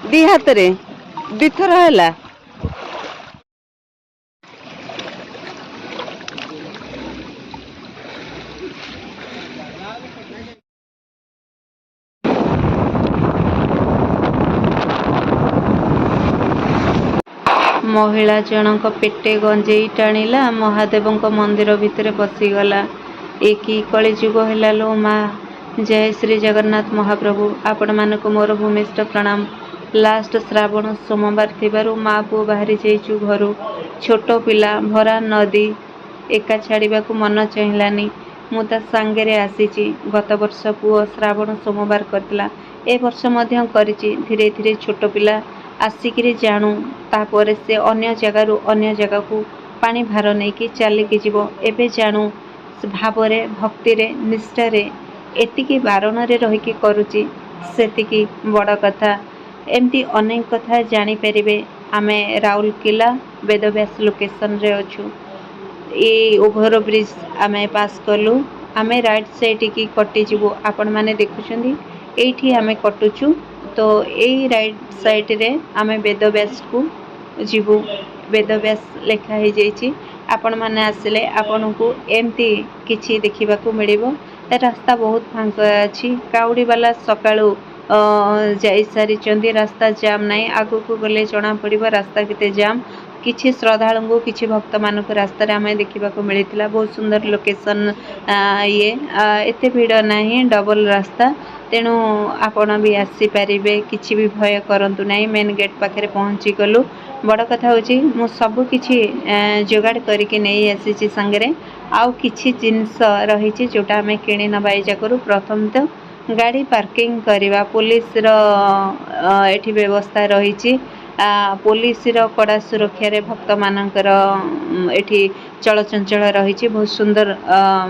ଦି ହାତରେ ଦିଥର ହେଲା। ମହିଳା ଜଣକ ପେଟେ ଗଞ୍ଜେଇ ଟାଣିଲା, ମହାଦେବଙ୍କ ମନ୍ଦିର ଭିତରେ ପଶିଗଲା। ଏ କି କଳିଯୁଗ ହେଲା ଲୋ ମା! ଜୟ ଶ୍ରୀ ଜଗନ୍ନାଥ ମହାପ୍ରଭୁ। ଆପଣମାନଙ୍କୁ ମୋର ଭୂମିଷ୍ଠ ପ୍ରଣାମ। ଲାଷ୍ଟ ଶ୍ରାବଣ ସୋମବାର ଥିବାରୁ ମା ପୁଅ ବାହାରି ଯାଇଛୁ ଘରୁ। ଛୋଟ ପିଲା ଭରା ନଦୀ, ଏକା ଛାଡ଼ିବାକୁ ମନ ଚାହିଁଲାନି। ମୁଁ ତା ସାଙ୍ଗରେ ଆସିଛି। ଗତ ବର୍ଷ ପୁଅ ଶ୍ରାବଣ ସୋମବାର କରିଥିଲା, ଏ ବର୍ଷ ମଧ୍ୟ କରିଛି। ଧୀରେ ଧୀରେ ଛୋଟ ପିଲା ଆସିକିରି ଜାଣୁ, ତାପରେ ସେ ଅନ୍ୟ ଜାଗାରୁ ଅନ୍ୟ ଜାଗାକୁ ପାଣି ଭାର ନେଇକି ଚାଲିକି ଯିବ। ଏବେ ଜାଣୁ ଭାବରେ, ଭକ୍ତିରେ, ନିଷ୍ଠାରେ, ଏତିକି ବାରଣରେ ରହିକି କରୁଛି, ସେତିକି ବଡ଼ କଥା। ଏମିତି ଅନେକ କଥା ଜାଣିପାରିବେ। ଆମେ ରାଉରକେଲା ବେଦବ୍ୟାସ ଲୋକେସନରେ ଅଛୁ। ଏଇ ଓଭର ବ୍ରିଜ ଆମେ ପାସ୍ କଲୁ। ଆମେ ରାଇଟ୍ ସାଇଡିକି କଟିଯିବୁ। ଆପଣମାନେ ଦେଖୁଛନ୍ତି ଏଇଠି ଆମେ କଟୁଛୁ। ତ ଏଇ ରାଇଟ୍ ସାଇଡରେ ଆମେ ବେଦବ୍ୟାସକୁ ଯିବୁ। ବେଦବ୍ୟାସ ଲେଖା ହେଇଯାଇଛି। ଆପଣମାନେ ଆସିଲେ ଆପଣଙ୍କୁ ଏମିତି କିଛି ଦେଖିବାକୁ ମିଳିବ। ରାସ୍ତା ବହୁତ ଫାଙ୍କା ଅଛି। କାଉଡ଼ିବାଲା ସକାଳୁ ଯାଇସାରିଛନ୍ତି। ରାସ୍ତା ଜାମ୍ ନାହିଁ। ଆଗକୁ ଗଲେ ଜଣାପଡ଼ିବ ରାସ୍ତା କେତେ ଜାମ୍। କିଛି ଶ୍ରଦ୍ଧାଳୁଙ୍କୁ, କିଛି ଭକ୍ତମାନଙ୍କୁ ରାସ୍ତାରେ ଆମେ ଦେଖିବାକୁ ମିଳିଥିଲା। ବହୁତ ସୁନ୍ଦର ଲୋକେସନ୍। ଏତେ ଭିଡ଼ ନାହିଁ, ଡବଲ ରାସ୍ତା। ତେଣୁ ଆପଣ ବି ଆସିପାରିବେ, କିଛି ବି ଭୟ କରନ୍ତୁ ନାହିଁ। ମେନ୍ ଗେଟ୍ ପାଖରେ ପହଞ୍ଚିଗଲୁ। ବଡ଼ କଥା ହେଉଛି ମୁଁ ସବୁ କିଛି ଯୋଗାଡ଼ କରିକି ନେଇ ଆସିଛି ସାଙ୍ଗରେ। ଆଉ କିଛି ଜିନିଷ ରହିଛି ଯେଉଁଟା ଆମେ କିଣି ନେବା ଏଇ ଜାଗାରୁ। ପ୍ରଥମତଃ ଗାଡ଼ି ପାର୍କିଂ କରିବା, ପୋଲିସର ଏଠି ବ୍ୟବସ୍ଥା ରହିଛି। ପୋଲିସର କଡ଼ା ସୁରକ୍ଷାରେ ଭକ୍ତମାନଙ୍କର ଏଠି ଚଳଚଞ୍ଚଳ ରହିଛି। ବହୁତ ସୁନ୍ଦର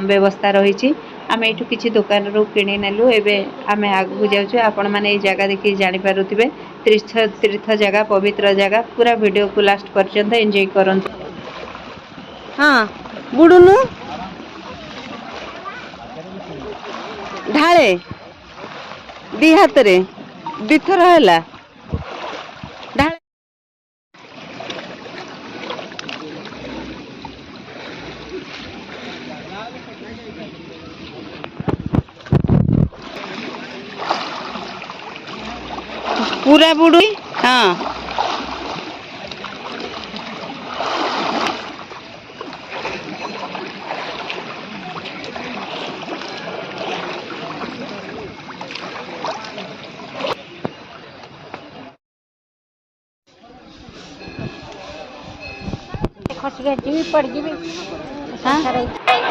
ବ୍ୟବସ୍ଥା ରହିଛି। ଆମେ ଏଇଠୁ କିଛି ଦୋକାନରୁ କିଣି ନେଲୁ। ଏବେ ଆମେ ଆଗକୁ ଯାଉଛୁ। ଆପଣମାନେ ଏଇ ଜାଗା ଦେଖି ଜାଣିପାରୁଥିବେ ତୀର୍ଥ ଜାଗା, ପବିତ୍ର ଜାଗା। ପୁରା ଭିଡ଼ିଓକୁ ଲାଷ୍ଟ ପର୍ଯ୍ୟନ୍ତ ଏନ୍ଜୟ କରନ୍ତୁ। ହଁ, ବୁଡ଼ୁନୁ ଢାଳେ ଦି ହାତରେ ଦିଥର ହେଲା। ଢାଳେ। ପୁରା ବୁଡ଼ୁଇ। ହଁ,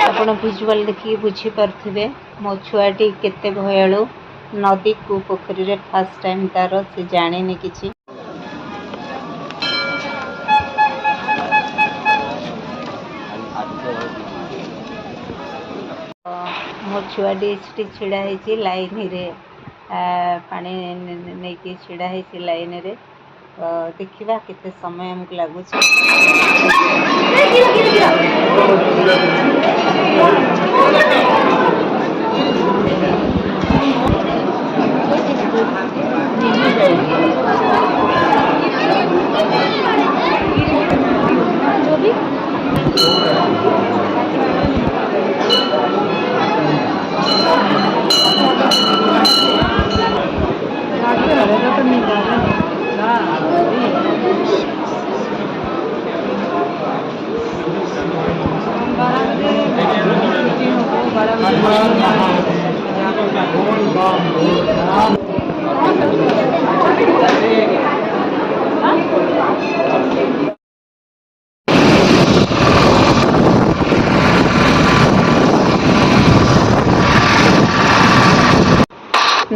ଆପଣ ଭିଜୁଆଲ ଦେଖିକି ବୁଝିପାରୁଥିବେ ମୋ ଛୁଆଟି କେତେ ଭୟାଳୁ। ନଦୀ କୂଅ ପୋଖରୀରେ ଫାଷ୍ଟ ଟାଇମ୍ ତାର, ସେ ଜାଣିନି କିଛି। ମୋ ଛୁଆଟି ସେଠି ଛିଡ଼ା ହେଇଛି ଲାଇନରେ, ପାଣି ନେଇକି ଛିଡ଼ା ହେଇଛି ଲାଇନରେ। ଦେଖିବା କେତେ ସମୟ ଆମକୁ ଲାଗୁଛି।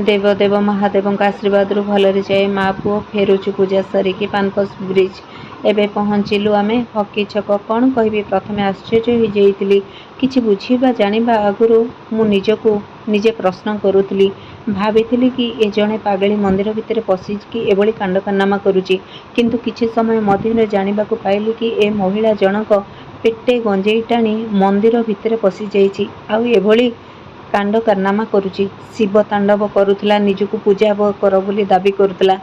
ଦେବଦେବ ମହାଦେବଙ୍କ ଆଶୀର୍ବାଦରୁ ଭଲରେ ଯାଏ। ମା ପୁଅ ଫେରୁଛୁ ପୂଜା ସାରିକି ପାନପୋଷ ବ୍ରିଜ। ଏବେ ପହଞ୍ଚିଲୁ ଆମେ ହକି ଛକ। କ'ଣ କହିବି, ପ୍ରଥମେ ଆଶ୍ଚର୍ଯ୍ୟ ହୋଇଯାଇଥିଲି। କିଛି ବୁଝିବା ଜାଣିବା ଆଗରୁ ମୁଁ ନିଜକୁ ନିଜେ ପ୍ରଶ୍ନ କରୁଥିଲି। ଭାବିଥିଲି କି ଏ ଜଣେ ପାଗଳୀ ମନ୍ଦିର ଭିତରେ ପଶିକି ଏଭଳି କାଣ୍ଡକାରନାମା କରୁଛି। କିନ୍ତୁ କିଛି ସମୟ ମଧ୍ୟରେ ଜାଣିବାକୁ ପାଇଲି କି ଏ ମହିଳା ଜଣକ ପେଟେ ଗଞ୍ଜେଇ ଟାଣି ମନ୍ଦିର ଭିତରେ ପଶିଯାଇଛି। ଆଉ ଏଭଳି କାଣ୍ଡ କାରନାମା କରୁଛି। ଶିବ ତାଣ୍ଡବ କରୁଥିଲା, ନିଜକୁ ପୂଜା କର ବୋଲି ଦାବି କରୁଥିଲା।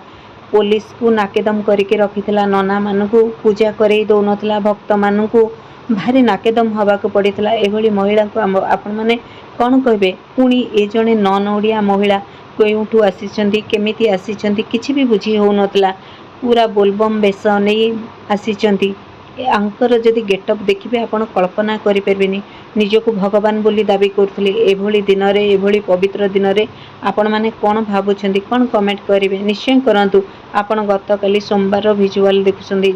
ପୋଲିସକୁ ନାକେଦମ କରିକି ରଖିଥିଲା, ନନାମାନଙ୍କୁ ପୂଜା କରେଇ ଦେଉନଥିଲା, ଭକ୍ତମାନଙ୍କୁ ଭାରି ନାକେଦମ ହେବାକୁ ପଡ଼ିଥିଲା। ଏଭଳି ମହିଳାଙ୍କୁ ଆପଣମାନେ କ'ଣ କହିବେ? ପୁଣି ଏ ଜଣେ ନନ୍ ଓଡ଼ିଆ ମହିଳା କେଉଁଠୁ ଆସିଛନ୍ତି, କେମିତି ଆସିଛନ୍ତି କିଛି ବି ବୁଝି ହେଉନଥିଲା। ପୁରା ବୋଲବମ୍ ବେଶ ନେଇ ଆସିଛନ୍ତି। ଆଙ୍କର ଯଦି ଗେଟଅପ୍ ଦେଖିବେ ଆପଣ କଳ୍ପନା କରିପାରିବେନି। ନିଜକୁ ଭଗବାନ ବୋଲି ଦାବି କରୁଥିଲେ। ଏଭଳି ଦିନରେ, ଏଭଳି ପବିତ୍ର ଦିନରେ ଆପଣମାନେ କ'ଣ ଭାବୁଛନ୍ତି? କ'ଣ କମେଣ୍ଟ କରିବେ ନିଶ୍ଚୟ କରନ୍ତୁ। ଆପଣ ଗତକାଲି ସୋମବାରର ଭିଜୁଆଲ୍ ଦେଖୁଛନ୍ତି।